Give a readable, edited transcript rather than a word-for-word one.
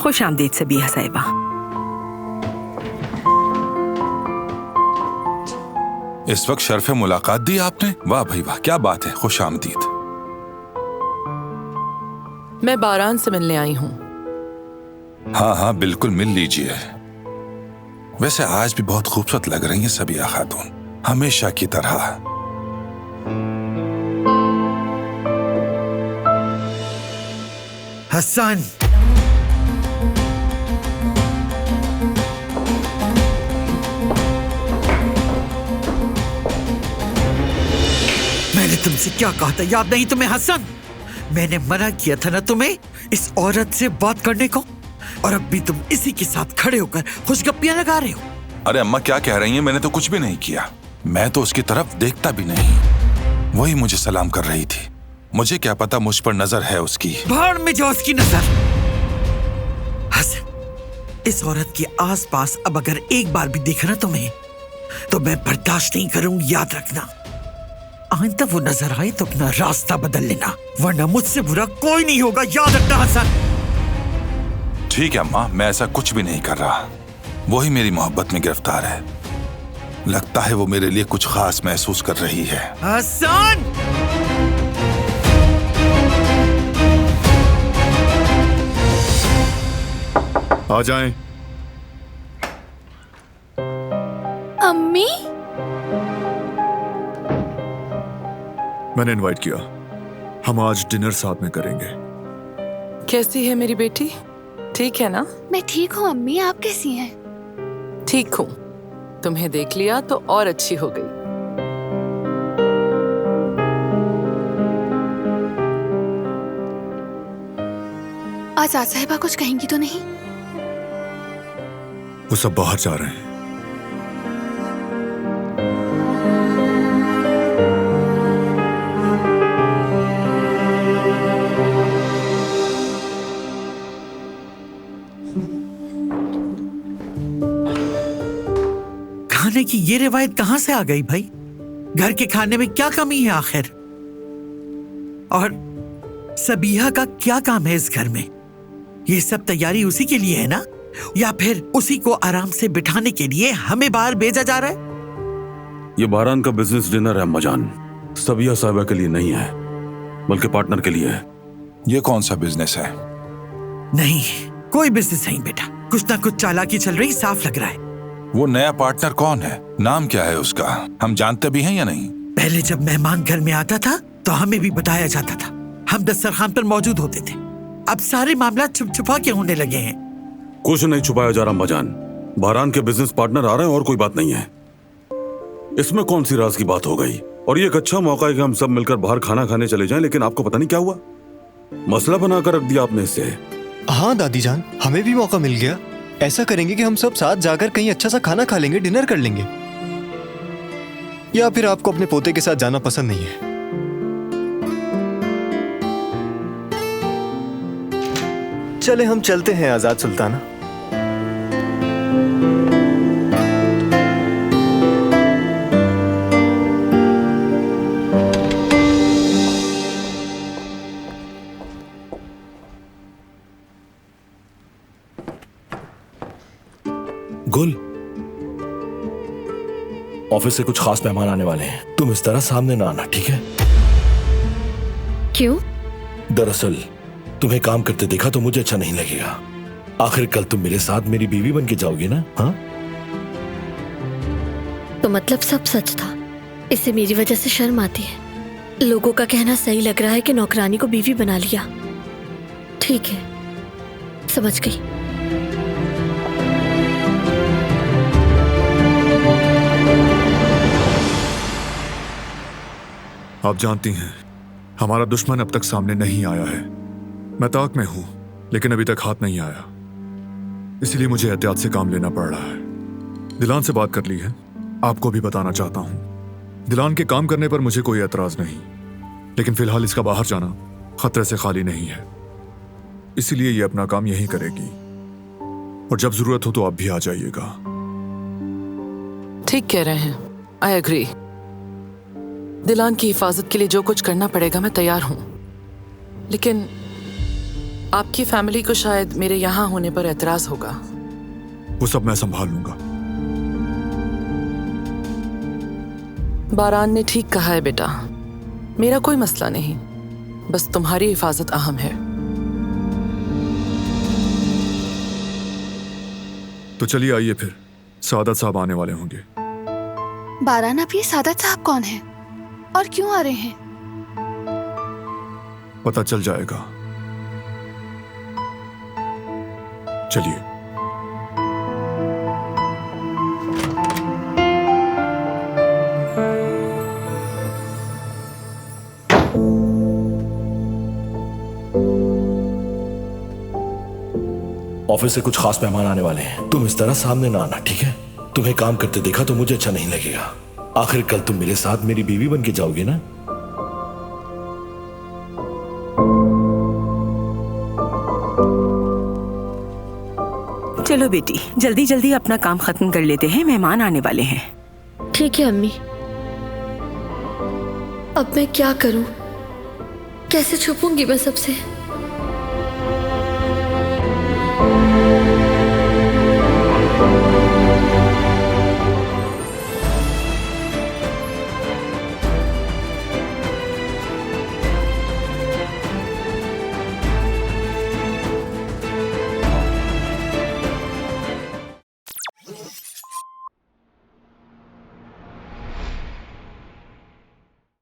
खुश आमदीद सबीहा साहिबा। इस वक्त शर्फ मुलाकात दी आपने? वाह भाई वाह, क्या बात है, खुश आमदीद। मैं बारान से मिलने आई हूँ। हाँ हाँ बिल्कुल, मिल लीजिए। वैसे आज भी बहुत खूबसूरत लग रही हैं सबीहा खातून, हमेशा की तरह। हसन, मैंने तुमसे क्या कहा था, याद नहीं तुम्हें हसन? मैंने मना किया था ना तुम्हें इस औरत से बात करने को, और अब भी तुम इसी के साथ खड़े होकर खुशगप्पियां लगा रहे हो। अरे अम्मा क्या कह रही हैं? मैंने तो कुछ भी नहीं किया, मैं तो उसकी तरफ देखता भी नहीं। वही मुझे सलाम कर रही थी, मुझे क्या पता मुझ पर नजर है उसकी। भाड़ में जाओ उसकी नजर। हसन, इस औरत के आसपास अब अगर एक बार भी देखा ना तुम्हें तो मैं बर्दाश्त नहीं करूं, याद रखना। आइंदा वो नजर आए तो अपना रास्ता बदल लेना, वरना मुझसे बुरा कोई नहीं होगा, याद रखना हसन। ठीक है अम्मा, मैं ऐसा कुछ भी नहीं कर रहा। वही मेरी मोहब्बत में गिरफ्तार है, लगता है वो मेरे लिए कुछ खास महसूस कर रही है। हसन! आ जाएं। अम्मी? मैंने इनवाइट किया, हम आज डिनर साथ में करेंगे। कैसी है मेरी बेटी? ठीक है ना? मैं ठीक हूँ अम्मी, आप कैसी हैं? ठीक हूँ, तुम्हें देख लिया तो और अच्छी हो गई। आजाद साहिबा कुछ कहेंगी तो नहीं? वो सब बाहर जा रहे हैं। खाने की ये रिवायत कहां से आ गई भाई? घर के खाने में क्या कमी है आखिर? और सबीहा का क्या काम है इस घर में? ये सब तैयारी उसी के लिए है ना, या फिर उसी को आराम से बिठाने के लिए हमें बाहर भेजा जा रहा है? ये बारान का बिजनेस डिनर है अम्मा जान, सबीहा साहिबा के लिए नहीं है, बल्कि पार्टनर के लिए है। ये कौन सा बिजनेस है? नहीं, कोई बिजनेस नहीं बेटा, कुछ ना कुछ चालाकी चल रही, साफ लग रहा है। वो नया पार्टनर कौन है? नाम क्या है उसका? हम जानते भी हैं या नहीं? पहले जब मेहमान घर में आता था तो हमें भी बताया जाता था, हम दस्तरखान पर मौजूद होते थे। अब सारे मामला छुप छुपा के होने लगे हैं। कुछ नहीं छुपाया जा रहा अम्मा जान, बारान के बिजनेस पार्टनर आ रहे हैं और कोई बात नहीं है। इसमें कौन सी राज की बात हो गई? और ये एक अच्छा मौका है कि हम सब मिलकर बाहर खाना खाने चले जाएं, लेकिन आपको पता नहीं क्या हुआ, मसला बनाकर रख दिया आपने इससे। हाँ दादी जान, हमें भी मौका मिल गया। ऐसा करेंगे कि हम सब साथ जाकर कहीं अच्छा सा खाना खा लेंगे, डिनर कर लेंगे। या फिर आपको अपने पोते के साथ जाना पसंद नहीं है? चले हम चलते हैं आजाद सुल्ताना। गुल, ऑफिस से कुछ खास मेहमान आने वाले हैं, तुम इस तरह सामने ना आना, ठीक है? क्यों? दरअसल तुम्हें काम करते देखा तो मुझे अच्छा नहीं लगेगा। आखिर कल तुम मेरे साथ मेरी बीवी बन के जाओगी ना? हाँ, तो मतलब सब सच था, इससे मेरी वजह से शर्म आती है। लोगों का कहना सही लग रहा है कि नौकरानी को बीवी बना लिया। ठीक है, समझ गई। आप जानती हैं, हमारा दुश्मन अब तक सामने नहीं आया है। मैं ताक में हूं, लेकिन अभी तक हाथ नहीं आया, इसलिए मुझे एहतियात से काम लेना पड़ रहा है। दिलान से बात कर ली है, आपको भी बताना चाहता हूं। दिलान के काम करने पर मुझे कोई एतराज नहीं, लेकिन फिलहाल इसका बाहर जाना खतरे से खाली नहीं है, इसलिए ये अपना काम यहीं करेगी, और जब जरूरत हो तो आप भी आ जाइएगा। ठीक कह रहे हैं, आई एग्री। दिलान की हिफाजत के लिए जो कुछ करना पड़ेगा मैं तैयार हूं, लेकिन आपकी फैमिली को शायद मेरे यहाँ होने पर एतराज होगा। वो सब मैं संभाल लूंगा। बारान ने ठीक कहा है बेटा, मेरा कोई मसला नहीं, बस तुम्हारी हिफाजत अहम है। तो चलिए आइए फिर, सादत साहब आने वाले होंगे। बारान, आप ये सादत साहब कौन हैं और क्यों आ रहे हैं? पता चल जाएगा। चलिए। ऑफिस से कुछ खास मेहमान आने वाले हैं, तुम इस तरह सामने ना आना, ठीक है? तुम्हें काम करते देखा तो मुझे अच्छा नहीं लगेगा। आखिर कल तुम मेरे साथ मेरी बीवी बन के जाओगे ना? चलो बेटी, जल्दी जल्दी अपना काम खत्म कर लेते हैं, मेहमान आने वाले हैं। ठीक है अम्मी। अब मैं क्या करूं? कैसे छुपूंगी मैं सबसे?